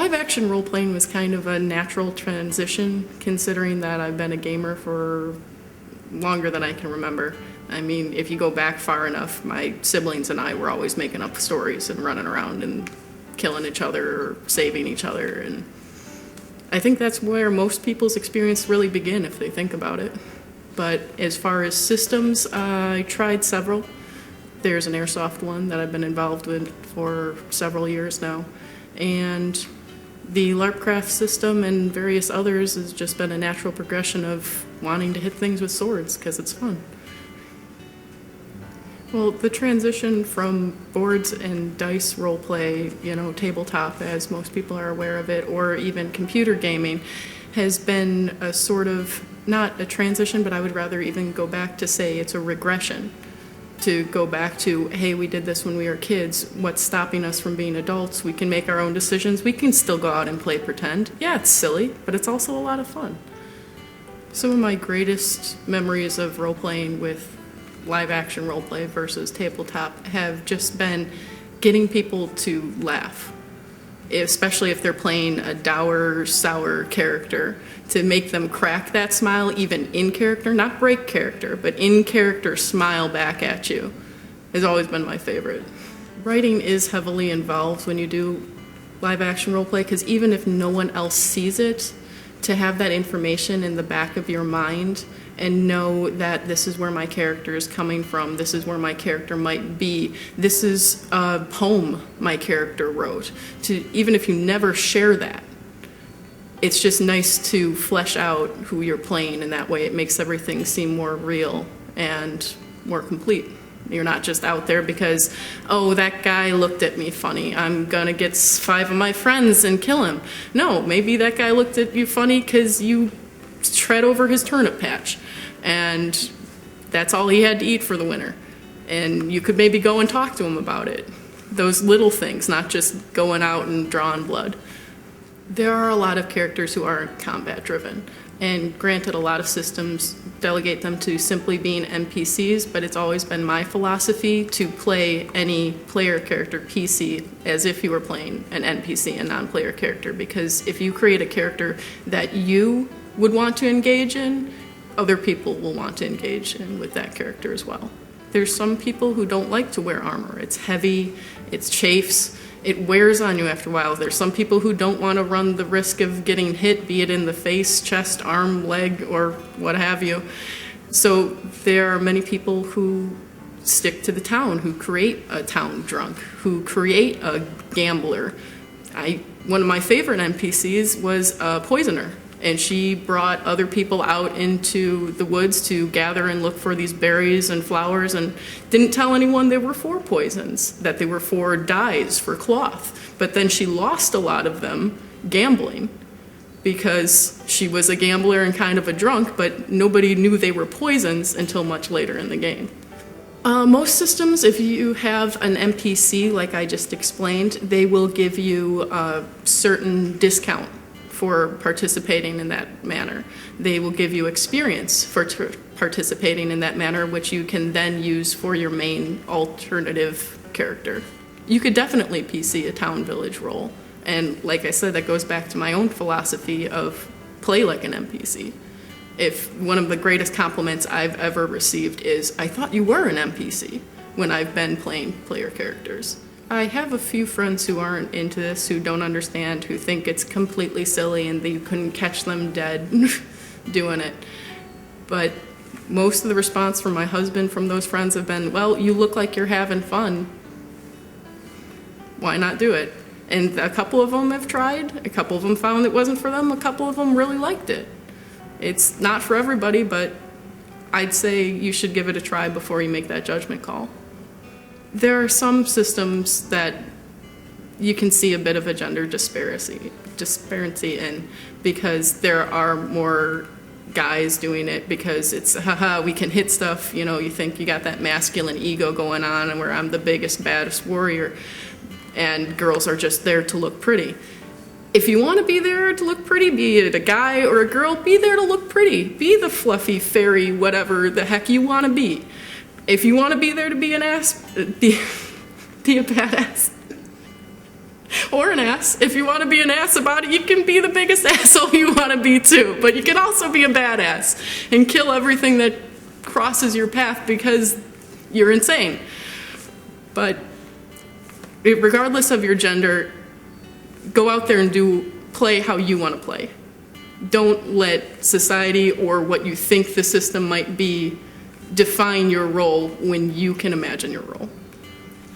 Live action role-playing was kind of a natural transition, considering that I've been a gamer for longer than I can remember. I mean, if you go back far enough, my siblings and I were always making up stories and running around and killing each other or saving each other, and I think that's where most people's experience really begin if they think about it. But as far as systems, I tried several. There's an airsoft one that I've been involved with for several years now, and the LARPcraft system and various others has just been a natural progression of wanting to hit things with swords because it's fun. Well, the transition from boards and dice roleplay, tabletop as most people are aware of it, or even computer gaming, has been a sort of, not a transition, but I would rather even go back to say it's a regression. To go back to, hey, we did this when we were kids, what's stopping us from being adults? We can make our own decisions, we can still go out and play pretend. Yeah, it's silly, but it's also a lot of fun. Some of my greatest memories of role-playing with live action roleplay versus tabletop have just been getting people to laugh, especially if they're playing a dour, sour character, to make them crack that smile even in character, not break character, but in character smile back at you has always been my favorite. Writing is heavily involved when you do live action roleplay, because even if no one else sees it, to have that information in the back of your mind and know that this is where my character is coming from, this is where my character might be, this is a poem my character wrote. Even if you never share that, it's just nice to flesh out who you're playing, and that way it makes everything seem more real and more complete. You're not just out there because, oh, that guy looked at me funny, I'm gonna get 5 of my friends and kill him. No, maybe that guy looked at you funny because you tread over his turnip patch, and that's all he had to eat for the winter. And you could maybe go and talk to him about it. Those little things, not just going out and drawing blood. There are a lot of characters who aren't combat driven, and granted, a lot of systems delegate them to simply being NPCs, but it's always been my philosophy to play any player character PC as if you were playing an NPC, a non-player character, because if you create a character that you would want to engage in, other people will want to engage in with that character as well. There's some people who don't like to wear armor. It's heavy, it chafes, it wears on you after a while. There's some people who don't want to run the risk of getting hit, be it in the face, chest, arm, leg, or what have you. So there are many people who stick to the town, who create a town drunk, who create a gambler. One of my favorite NPCs was a poisoner, and she brought other people out into the woods to gather and look for these berries and flowers, and didn't tell anyone they were for poisons, that they were for dyes, for cloth. But then she lost a lot of them gambling, because she was a gambler and kind of a drunk, but nobody knew they were poisons until much later in the game. Most systems, if you have an NPC, like I just explained, they will give you a certain discount for participating in that manner. They will give you experience for participating in that manner, which you can then use for your main alternative character. You could definitely PC a town village role, and like I said, that goes back to my own philosophy of play like an NPC. If one of the greatest compliments I've ever received is, I thought you were an NPC, when I've been playing player characters. I have a few friends who aren't into this, who don't understand, who think it's completely silly and that you couldn't catch them dead doing it. But most of the response from my husband from those friends have been, well, you look like you're having fun. Why not do it? And a couple of them have tried, a couple of them found it wasn't for them, a couple of them really liked it. It's not for everybody, but I'd say you should give it a try before you make that judgment call. There are some systems that you can see a bit of a gender disparity in, because there are more guys doing it because it's, haha, we can hit stuff, you think you got that masculine ego going on and where I'm the biggest, baddest warrior, and girls are just there to look pretty. If you want to be there to look pretty, be it a guy or a girl, be there to look pretty. Be the fluffy fairy, whatever the heck you want to be. If you want to be there to be an ass, be a badass. Or an ass. If you want to be an ass about it, you can be the biggest asshole you want to be too. But you can also be a badass and kill everything that crosses your path because you're insane. But regardless of your gender, go out there and play how you want to play. Don't let society or what you think the system might be define your role when you can imagine your role.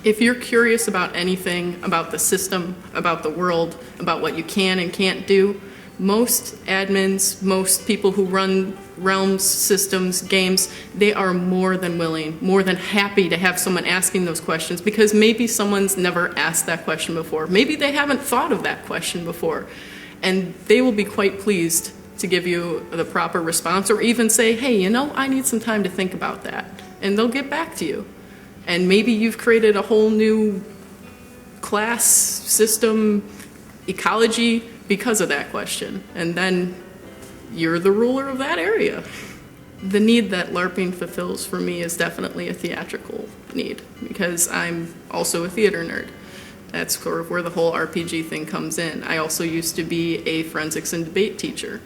If you're curious about anything, about the system, about the world, about what you can and can't do, most admins, most people who run realms, systems, games, they are more than willing, more than happy to have someone asking those questions, because maybe someone's never asked that question before. Maybe they haven't thought of that question before. And they will be quite pleased to give you the proper response, or even say, hey, I need some time to think about that. And they'll get back to you. And maybe you've created a whole new class, system, ecology because of that question. And then you're the ruler of that area. The need that LARPing fulfills for me is definitely a theatrical need, because I'm also a theater nerd. That's sort of where the whole RPG thing comes in. I also used to be a forensics and debate teacher,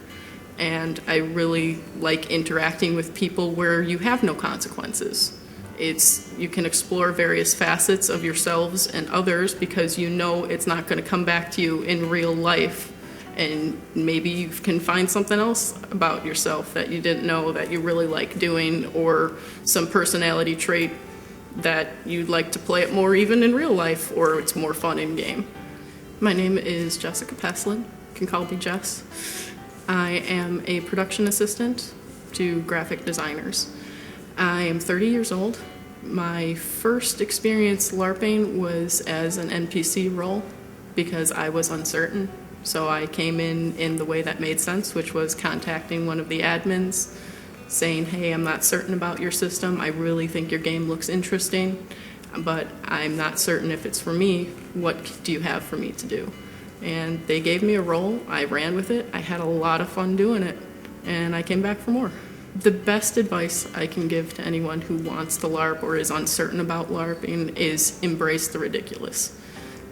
and I really like interacting with people where you have no consequences. You can explore various facets of yourselves and others because you know it's not going to come back to you in real life, and maybe you can find something else about yourself that you didn't know that you really like doing, or some personality trait that you'd like to play it more even in real life, or it's more fun in game. My name is Jessica Peslin. You can call me Jess. I am a production assistant to graphic designers. I am 30 years old. My first experience LARPing was as an NPC role because I was uncertain. So I came in the way that made sense, which was contacting one of the admins, saying, hey, I'm not certain about your system. I really think your game looks interesting, but I'm not certain if it's for me. What do you have for me to do? And they gave me a role. I ran with it. I had a lot of fun doing it, and I came back for more. The best advice I can give to anyone who wants to LARP or is uncertain about LARPing is embrace the ridiculous.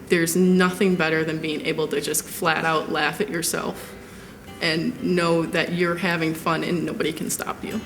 There's nothing better than being able to just flat out laugh at yourself and know that you're having fun and nobody can stop you.